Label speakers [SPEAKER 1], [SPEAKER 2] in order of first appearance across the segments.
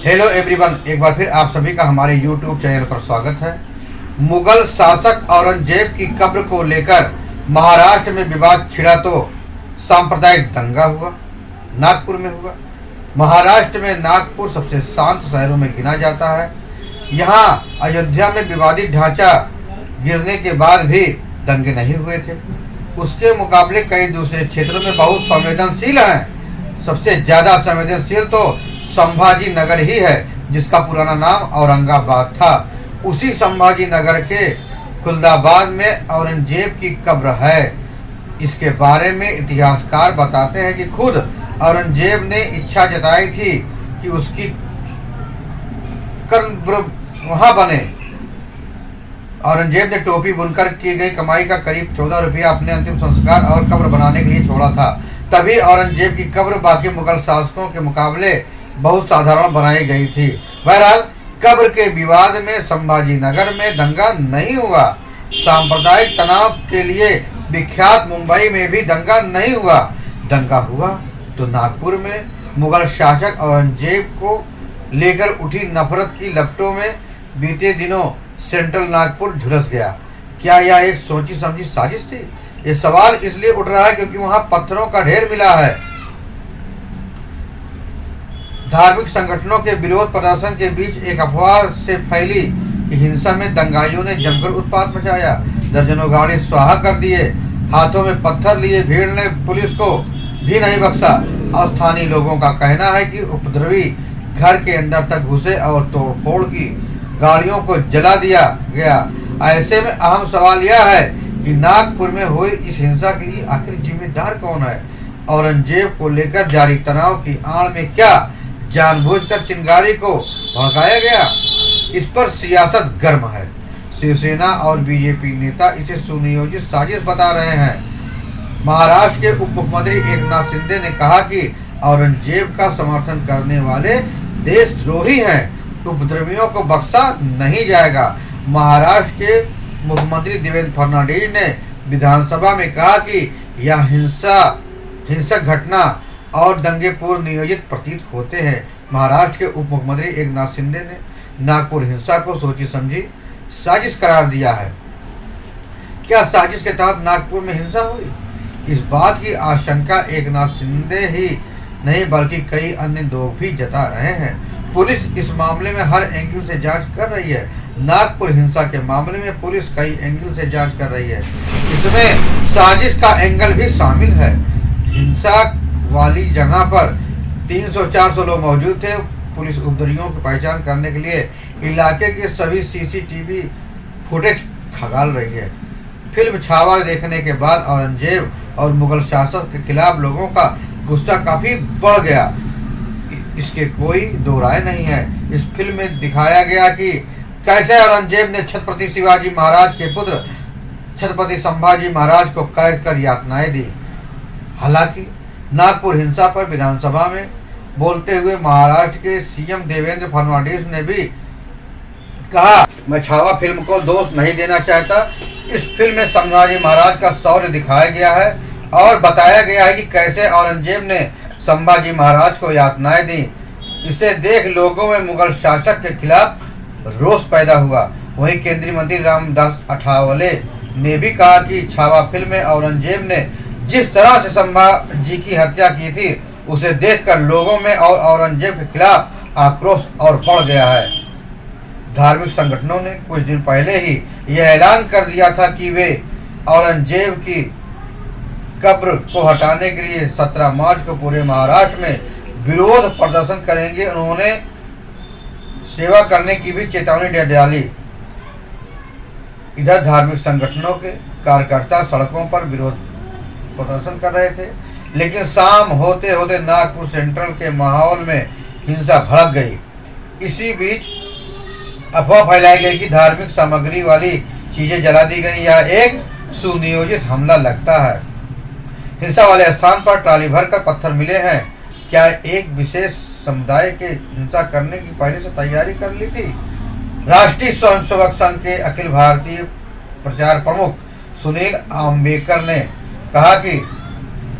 [SPEAKER 1] Hello everyone, एक बार फिर आप सभी का हमारे यूट्यूब चैनल पर स्वागत है। मुगल शासक औरंगजेब की कब्र को लेकर महाराष्ट्र में विवाद छिड़ा तो सांप्रदायिक दंगा हुआ, नागपुर में हुआ। महाराष्ट्र में नागपुर सबसे शांत शहरों में गिना जाता है। यहाँ अयोध्या में विवादित ढांचा गिरने के बाद भी दंगे नहीं हुए थे। उसके मुकाबले कई दूसरे क्षेत्रों में बहुत संवेदनशील हैं। सबसे ज्यादा संवेदनशील तो संभाजी नगर ही है, जिसका पुराना नाम औरंगाबाद था। उसी संभाजी नगर के खुलदाबाद में औरंगजेब की कब्र है। इसके बारे में इतिहासकार बताते हैं कि खुद औरंगजेब ने इच्छा जताई थी कि उसकी कब्र वहां बने। औरंगजेब ने टोपी बुनकर की गई कमाई का करीब 14 रुपया अपने अंतिम संस्कार और कब्र बनाने के लिए छोड़ा था। तभी औरंगजेब की कब्र बाकी मुगल शासकों के मुकाबले बहुत साधारण बनाई गई थी। बहरहाल कब्र के विवाद में संभाजी नगर में दंगा नहीं हुआ। सांप्रदायिक तनाव के लिए विख्यात मुंबई में भी दंगा नहीं हुआ। दंगा हुआ तो नागपुर में मुगल शासक औरंगजेब को लेकर उठी नफरत की लपटों में बीते दिनों सेंट्रल नागपुर झुलस गया। क्या यह एक सोची समझी साजिश थी? ये सवाल इसलिए उठ रहा है क्योंकि वहां पत्थरों का ढेर मिला है। धार्मिक संगठनों के विरोध प्रदर्शन के बीच एक अफवाह से फैली कि हिंसा में दंगाइयों ने जमकर उत्पात मचाया। दर्जनों गाड़ी स्वाहा कर दिए, हाथों में पत्थर लिए भीड़ ने पुलिस को भी नहीं बख्शा। और स्थानीय लोगों का कहना है कि उपद्रवी घर के अंदर तक घुसे और तोड़फोड़ की गाड़ियों को जला दिया गया। ऐसे में अहम सवाल यह है कि नागपुर में हुई इस हिंसा के लिए आखिर जिम्मेदार कौन है? औरंगजेब को लेकर जारी तनाव की आड़ में क्या जानबूझकर चिंगारी को भड़काया गया? इस पर सियासत गर्म है। शिवसेना और बीजेपी नेता इसे सुनियोजित साजिश बता रहे हैं। महाराष्ट्र के उप मुख्यमंत्री एकनाथ शिंदे ने कहा कि औरंगजेब का समर्थन करने वाले देशद्रोही हैं। उपद्रवियों को बख्शा नहीं जाएगा। महाराष्ट्र के मुख्यमंत्री देवेंद्र फडणवीस ने विधानसभा में कहा कि यह हिंसक घटना और दंगे पूर्व नियोजित प्रतीत होते हैं। महाराष्ट्र के उप मुख्यमंत्री एकनाथ शिंदे ने नागपुर हिंसा को सोची समझी साजिश करार दिया है। क्या साजिश के तहत नागपुर में हिंसा हुई? इस बात की आशंका एकनाथ शिंदे ही नहीं बल्कि कई अन्य लोग भी जता रहे हैं। पुलिस इस मामले में हर एंगल से जांच कर रही है। नागपुर हिंसा के मामले में पुलिस कई एंगल से जांच कर रही है। इसमें साजिश का एंगल भी शामिल है। हिंसा वाली जगह पर 300-400 लोग मौजूद थे। पुलिस उपद्रवियों की पहचान करने के लिए इलाके के सभी सीसीटीवी फुटेज खंगाल रही है। फिल्म छावा देखने के बाद औरंगजेब और मुगल शासक के खिलाफ लोगों का गुस्सा काफी बढ़ गया। इसके कोई दो राय नहीं है। इस फिल्म में दिखाया गया कि कैसे औरंगजेब ने छत्रपति शिवाजी महाराज के पुत्र छत्रपति संभाजी महाराज को कैद कर यातनाएं दी। हालांकि नागपुर हिंसा पर विधानसभा में बोलते हुए महाराष्ट्र के सीएम देवेंद्र फडणवीस ने भी कहा, मैं छावा फिल्म को दोष नहीं देना चाहता। इस फिल्म में संभाजी महाराज का शौर्य दिखाया गया है और बताया गया है कि कैसे औरंगजेब ने संभाजी महाराज को यातनाएं दी। इसे देख लोगों में मुगल शासक के खिलाफ रोष पैदा हुआ। वहीं केंद्रीय मंत्री रामदास अठावले ने भी कहा कि छावा फिल्म में औरंगजेब ने जिस तरह से संभाजी की हत्या की थी उसे देखकर लोगों में और औरंगजेब के खिलाफ आक्रोश और बढ़ गया है। धार्मिक संगठनों ने कुछ दिन पहले ही यह ऐलान कर दिया था कि वे औरंगजेब की कब्र को हटाने के लिए 17 मार्च को पूरे महाराष्ट्र में विरोध प्रदर्शन करेंगे। उन्होंने सेवा करने की भी चेतावनी डाली। इधर धार्मिक संगठनों के कार्यकर्ता सड़कों पर विरोध प्रदर्शन कर रहे थे, लेकिन शाम होते होते नागपुर सेंट्रल के माहौल में हिंसा भड़क गई। इसी बीच अफवाह फैलाई गई कि धार्मिक सामग्री वाली चीजें जला दी गई। यह एक सुनियोजित हमला लगता है। हिंसा वाले स्थान पर ट्राली भरकर पत्थर मिले हैं। क्या एक विशेष समुदाय के हिंसा करने की पहले से तैयारी कर ली थी? राष्ट्रीय स्वयंसेवक संघ के अखिल भारतीय प्रचार प्रमुख सुनील आम्बेकर ने कहा कि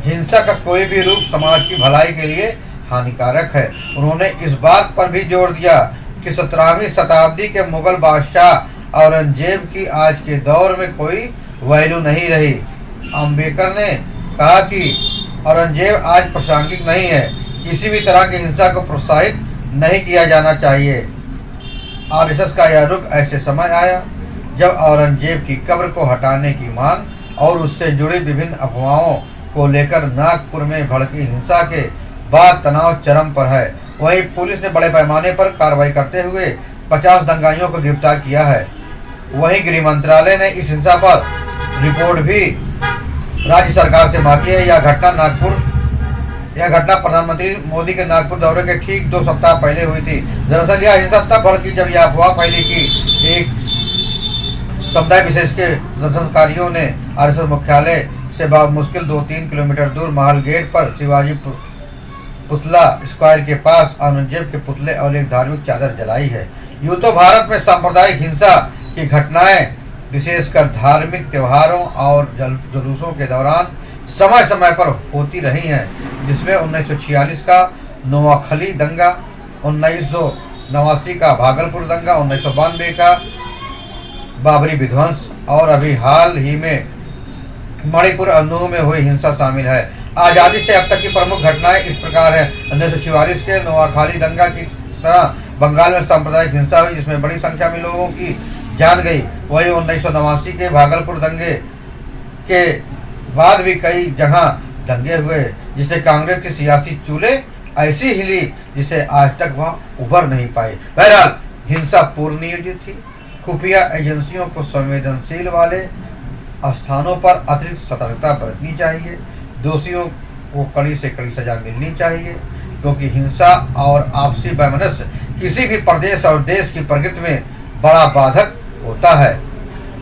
[SPEAKER 1] हिंसा का कोई भी रूप समाज की भलाई के लिए हानिकारक है। उन्होंने इस बात पर भी जोर दिया कि 17वीं शताब्दी के मुगल बादशाह औरंगजेब की आज के दौर में कोई वैल्यू नहीं रही। अम्बेडकर ने कहा कि औरंगजेब आज प्रासंगिक नहीं है, किसी भी तरह की हिंसा को प्रोत्साहित नहीं किया जाना चाहिए। आरएसएस का यह रुख ऐसे समय आया जब औरंगजेब की कब्र को हटाने की मांग और उससे जुड़ी विभिन्न अफवाहों को लेकर नागपुर में भड़की हिंसा के बाद तनाव चरम पर है। वहीं पुलिस ने बड़े पैमाने पर कार्रवाई करते हुए 50 दंगाइयों को गिरफ्तार किया है। वहीं गृह मंत्रालय ने इस हिंसा पर रिपोर्ट भी राज्य सरकार से मांगी है। यह घटना प्रधानमंत्री मोदी के नागपुर दौरे के ठीक 2 सप्ताह पहले हुई थी। दरअसल यह हिंसा तब भड़की जब यह अफवाह फैली कि एक समुदाय विशेष के प्रदर्शनकारियों ने आरएसएस मुख्यालय से मुश्किल 2-3 किलोमीटर दूर महल गेट पर शिवाजी पुतला स्क्वायर के पास औरंगजेब के पुतले और एक धार्मिक चादर जलाई है। यूं तो भारत में सांप्रदायिक हिंसा की घटनाएं विशेषकर धार्मिक त्योहारों और जुलूसों के दौरान समय समय पर होती रही हैं, जिसमें 1946 का नोआखली दंगा, 1989 का भागलपुर दंगा, 1992 का बाबरी विध्वंस और अभी हाल ही में मणिपुर अनूह में हुई हिंसा शामिल है। आज़ादी से अब तक की प्रमुख घटनाएं इस प्रकार हैं। 1944 के नोआखाली दंगा की तरह बंगाल में सांप्रदायिक हिंसा हुई, जिसमें बड़ी संख्या में लोगों की जान गई। वही 1989 के भागलपुर दंगे के बाद भी कई जगह दंगे हुए, जिसे कांग्रेस की सियासी चूल्हे ऐसी हिली जिसे आज तक वह उभर नहीं पाई। बहरहाल हिंसा पूर्व नियोजित थी। खुफिया एजेंसियों को संवेदनशील वाले स्थानों पर अतिरिक्त सतर्कता बरतनी चाहिए। दोषियों को कड़ी से कड़ी सजा मिलनी चाहिए, क्योंकि हिंसा और आपसी वैमनस्य किसी भी प्रदेश और देश की प्रकृति में बड़ा बाधक होता है।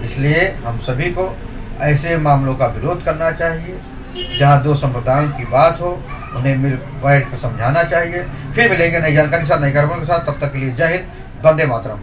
[SPEAKER 1] इसलिए हम सभी को ऐसे मामलों का विरोध करना चाहिए। जहां 2 संप्रदायों की बात हो, उन्हें मिल बैठ कर समझाना चाहिए। फिर मिलेंगे नई जानकारी के साथ, नई खबरों के साथ। तब तक के लिए जय हिंद, वंदे मातरम।